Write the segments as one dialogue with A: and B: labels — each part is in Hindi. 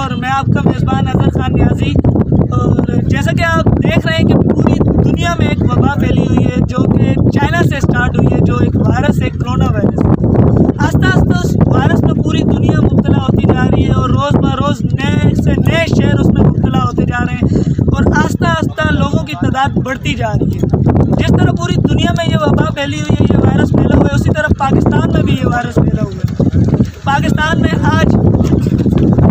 A: और मैं आपका मेज़बान अज़हर खान न्याजी। और जैसा कि आप देख रहे हैं कि पूरी दुनिया में एक वबा फैली हुई है जो कि चाइना से स्टार्ट हुई है, जो एक वायरस है, कोरोना वायरस। आस्ता आस्ता उस वायरस में पूरी दुनिया मुब्तला होती जा रही है और रोज़ ब रोज़ नए से नए शहर उसमें मुब्तला होते जा रहे हैं और आस्ता आस्ता लोगों की तादाद बढ़ती जा रही है। जिस तरह पूरी दुनिया में ये वबा फैली हुई है, ये वायरस फैला हुआ है, उसी तरह पाकिस्तान में भी ये वायरस फैला हुआ है। पाकिस्तान में आज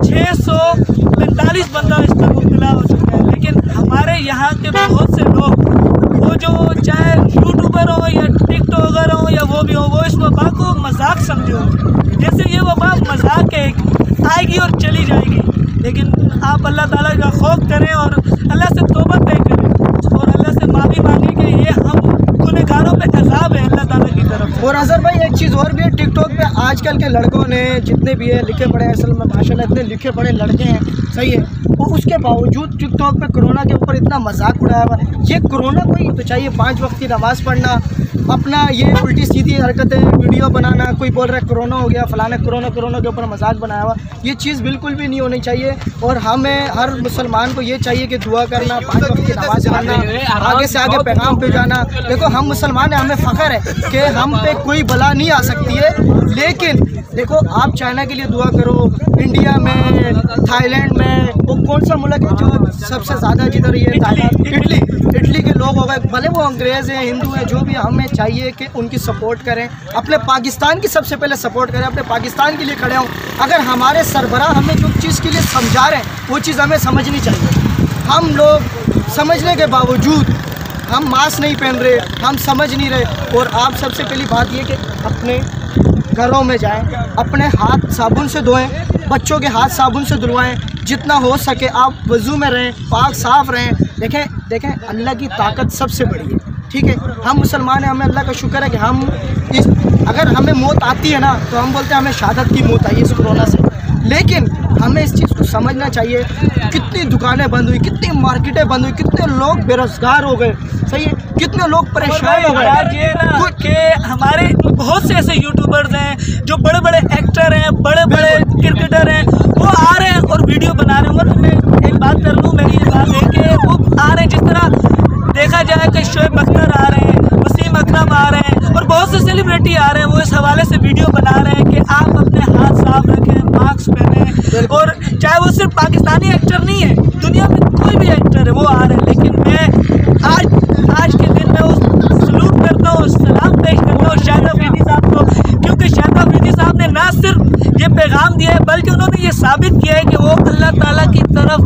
A: 645 बंदा इस पर मुब्तला हो चुका है। लेकिन हमारे यहाँ के बहुत से लोग, वो जो चाहे यूट्यूबर हो या टिकटॉकर हो या वो भी हो, वो इस वबा को मजाक समझे हो, जैसे ये वबा मजाक है, आएगी और चली जाएगी। लेकिन आप अल्लाह ताला का खौफ करें और अल्लाह से तौबा तय करें और अल्लाह से माफ़ी मांगे कि ये हम गुनहगारों पे अज़ाब है अल्लाह ताला की तरफ।
B: और अज़हर भाई एक चीज़ और भी है, टिकटॉक पे आजकल के लड़कों ने जितने भी है लिखे पढ़े, असल में माशाल्लाह इतने लिखे पढ़े लड़के हैं, सही है, और उसके बावजूद टिकटॉक पे कोरोना के ऊपर इतना मजाक उड़ाया हुआ। ये कोरोना कोई तो चाहिए 5 वक्त की नमाज़ पढ़ना, अपना ये उल्टी सीधी हरकतें वीडियो बनाना, कोई बोल रहा है कोरोना हो गया फलाने, कोरोना के ऊपर मजाक बनाया हुआ, ये चीज़ बिल्कुल भी नहीं होनी चाहिए। और हमें हर मुसलमान को ये चाहिए कि दुआ करना, 5 वक्त की नमाज़ पढ़ना, आगे से आगे पैगाम पे जाना। देखो हम मुसलमान हैं, हमें फ़ख्र है कि हम पे कोई बला नहीं आ सकती है। लेकिन देखो आप चाइना के लिए दुआ करो, इंडिया में, थाईलैंड में, वो कौन सा मुल्क है जो सबसे ज़्यादा जिधर ये इटली के लोग हो गए, भले वो अंग्रेज़ हैं, हिंदू हैं, जो भी, हमें चाहिए कि उनकी सपोर्ट करें, अपने पाकिस्तान की सबसे पहले सपोर्ट करें, अपने पाकिस्तान के लिए खड़े हों। अगर हमारे सरबराह हमें जो चीज़ के लिए समझा रहे हैं वो चीज़ हमें समझनी चाहिए। हम लोग समझने के बावजूद हम मास्क नहीं पहन रहे, हम समझ नहीं रहे। और आप सबसे पहली बात ये कि अपने घरों में जाएं, अपने हाथ साबुन से धोएं, बच्चों के हाथ साबुन से धुलवाएं, जितना हो सके आप वज़ू में रहें, पाक साफ़ रहें। देखें अल्लाह की ताकत सबसे बड़ी है, ठीक है। हम मुसलमान हैं, हमें अल्लाह का शुक्र है कि हम अगर हमें मौत आती है ना तो हम बोलते हैं हमें शहादत की मौत आई है इस कोरोना से। लेकिन हमें इस चीज़ को समझना चाहिए, कितनी दुकानें बंद हुई, कितनी मार्केटें बंद हुई, कितने लोग बेरोज़गार हो गए, सही है, कितने लोग परेशान हो गए।
A: ये ना कि हमारे बहुत से ऐसे यूट्यूबर्स हैं जो बड़े बड़े एक्टर हैं, बड़े बड़े क्रिकेटर हैं, वो आ रहे हैं और वीडियो बना रहे हैं। और मैं एक बात कर लूँ, मेरी ये बात है कि वो आ रहे हैं, जिस तरह देखा जाए कि शोएब अख्तर आ रहे हैं, वसीम अकरम आ रहे हैं और बहुत से सेलिब्रिटी आ रहे हैं, वो इस हवाले से वीडियो बना रहे हैं कि आप अपने हाथ साफ रखें, मास्क पहने। और चाहे वो सिर्फ पाकिस्तानी एक्टर नहीं है, दुनिया में कोई भी एक्टर है, वो आ रहे हैं। लेकिन मैं आज के दिन में उस सलूट करता हूँ, सलाम पेश करता हूँ शाहिद अफरीदी साहब को, क्योंकि शाहिद अफरीदी साहब ने ना सिर्फ ये पैगाम दिया है बल्कि उन्होंने ये साबित किया है कि वो अल्लाह ताला की तरफ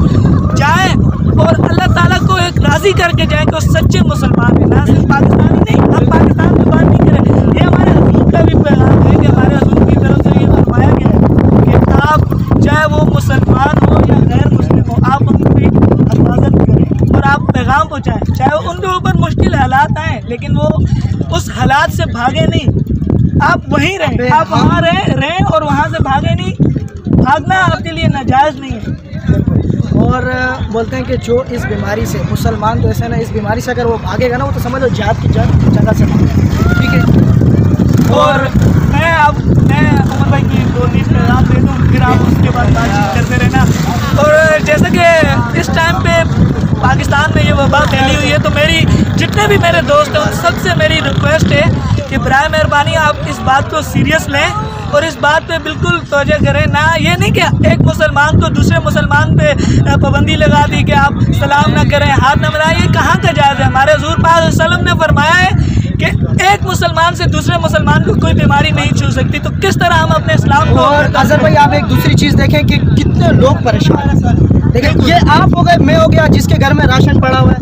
A: जाएँ और अल्लाह ताला को एक राज़ी करके जाएँ कि वो सच्चे मुसलमान हैं, ना सिर्फ पाकिस्तानी नहीं। हम पाकिस्तान की बात नहीं करें, ये हमारे हजूर का भी पैगाम है कि हमारे हजूर की तरफ से ये फरमाया गया है कि आप चाहे वो मुसलमान हो या गैर मुस्लिम हो, आप उनकी हिफाजत करें और आप पैगाम पहुँचाएँ। चाहे उनके ऊपर मुश्किल हालात आएँ, लेकिन वो उस हालात से भागे नहीं, आप वहीं रहें, आप वहाँ रहें और वहाँ से भागे नहीं। भागना आपके लिए नाजायज़ नहीं है।
B: और बोलते हैं कि जो इस बीमारी से, मुसलमान तो ऐसे ना, इस बीमारी से अगर वो भागेगा ना, वो तो समझ लो जिहाद की जगह से भागेगा, ठीक है।
A: और मैं उमर भाई की 2-3 पैगाम दे दूँ, फिर आप उसके बाद बातचीत करते रहना। और जैसे कि इस टाइम पे पाकिस्तान में ये वबा फैली हुई है, तो मेरी जितने भी मेरे दोस्त हैं उन सबसे मेरी रिक्वेस्ट है कि बराए मेहरबानी आप इस बात को सीरियस लें और इस बात पे बिल्कुल तवज्जो करें। ना ये नहीं कि एक मुसलमान को दूसरे मुसलमान पे पाबंदी लगा दी कि आप सलाम ना करें, हाथ ना मिलाएं, ये कहाँ का जायज़ है। हमारे हुज़ूर पाक सल्लल्लाहु अलैहि वसल्लम ने फरमाया है कि एक मुसलमान से दूसरे मुसलमान को कोई बीमारी नहीं छू सकती, तो किस तरह हम अपने इस्लाम को।
B: और अज़हर भाई आप एक दूसरी चीज़ देखें कि कितने लोग परेशान हैं। देखिए ये आप हो गए, मैं हो गया, जिसके घर में राशन पड़ा हुआ है,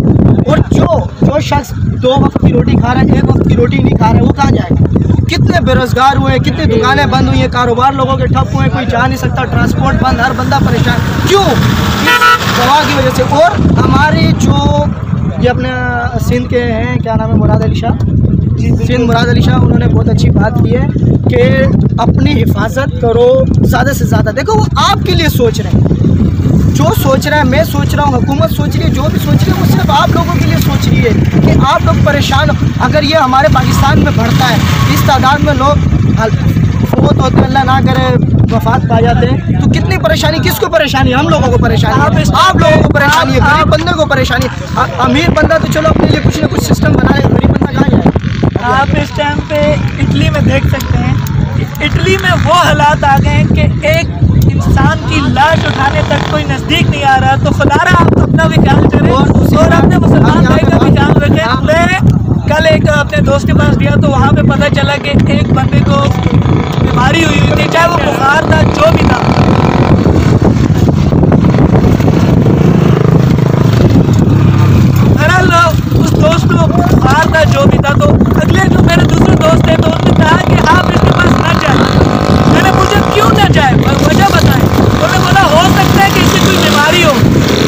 B: और जो शख्स 2 वक्त की रोटी खा रहा है, 1 वक्त की रोटी नहीं खा रहा है, वो कहाँ जाएगा। कितने बेरोजगार हुए, कितनी दुकानें बंद हुई हैं, कारोबार लोगों के ठप हुए, कोई जा नहीं सकता, ट्रांसपोर्ट बंद, हर बंदा परेशान, क्यों? इस दवा की वजह से। और हमारे जो ये अपने सिंध के हैं, क्या नाम है, मुराद अली शाह, सिंध मुराद अली शाह, उन्होंने बहुत अच्छी बात की है कि अपनी हिफाजत करो ज़्यादा से ज़्यादा। देखो वो आपके लिए सोच रहे हैं, जो सोच रहा है, मैं सोच रहा हूँ, हुकूमत सोच रही है, जो भी सोच रही है वो सिर्फ आप लोगों के लिए सोच रही है कि आप लोग परेशान हो। अगर ये हमारे पाकिस्तान में बढ़ता है, इस तादाद में लोग फौत होते हैं, अल्लाह ना करे वफात पा जाते हैं, तो कितनी परेशानी, किसको परेशानी? हम लोगों को परेशानी है, आप लोगों को परेशानी है, गरीब बंदे को परेशानी। अमीर बंदा तो चलो अपने लिए कुछ ना कुछ सिस्टम बना रहे, गरीब बंदा कहाँ जाए?
A: आप इस टाइम पे इटली में देख सकते हैं, इटली में वो हालात आ गए हैं कि एक इंसान की लाश उठाने तक कोई नज़दीक नहीं आ रहा। तो खुदारा आप अपना भी ख्याल करें और अपने मुसलमान भाई का भी ख्याल रखें। मैं कल एक अपने दोस्त के पास गया तो वहाँ पे पता चला कि एक बंदे को बीमारी हुई थी, चाहे वो बुखार था, जो भी था। बहरहाल उस दोस्त को बुखार था, जो भी था, तो अगले जो मेरे दूसरे दोस्त थे तो उन्होंने कहा कि आप इसके पास न जाए। मैंने पूछा क्यों न जाए, वजह बताएं। उन्होंने बोला हो सकता है कि इसे कोई बीमारी हो,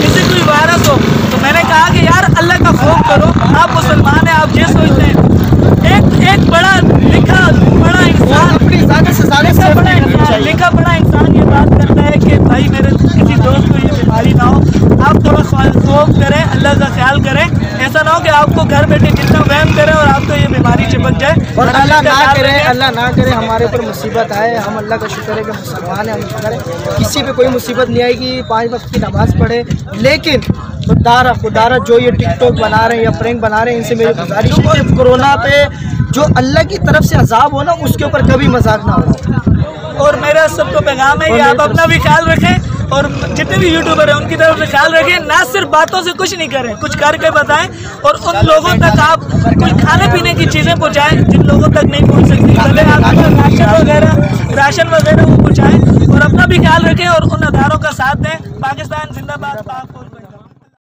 A: इसे कोई वायरस हो। तो मैंने कहा कि यार अल्लाह का खौफ करो, आप मुसलमान हैं, आप ये सोचते हैं। एक बड़ा लिखा बड़ा इंसान, लिखा बड़ा इंसान ये बात करता है कि भाई मेरे किसी दोस्त को ये बीमारी ना हो। आप थोड़ा खौफ करें, अल्लाह का ख्याल करें, ऐसा ना हो कि आपको घर बैठे जितना वहम करें और आपको ये बीमारी चिपक जाए।
B: और अल्लाह ना करे हमारे ऊपर मुसीबत आए। हम अल्लाह का शुक्र है कि मुसलमान हैं, हम शुक्र है किसी पे कोई मुसीबत नहीं आएगी, 5 वक्त की नमाज़ पढ़े। लेकिन खुदारा जो ये टिकटॉक बना रहे हैं या प्रैंक बना रहे हैं, इनसे मेरी गुजारिश है कि कोरोना पे जो अल्लाह की तरफ से अजाब हो ना, उसके ऊपर कभी मजाक ना हो।
A: और मेरा सबको पैगाम है कि आप अपना भी ख्याल रखें और जितने भी यूट्यूबर हैं उनकी तरफ से ख्याल रखें। ना सिर्फ बातों से कुछ नहीं करें, कुछ करके बताएं और उन लोगों तक आप कुछ खाने पीने की चीज़ें पहुँचाएं जिन लोगों तक नहीं पहुँच सकती। भले आप राशन वगैरह वो पहुँचाएं और अपना भी ख्याल रखें और उन अदारों का साथ दें। पाकिस्तान जिंदाबाद।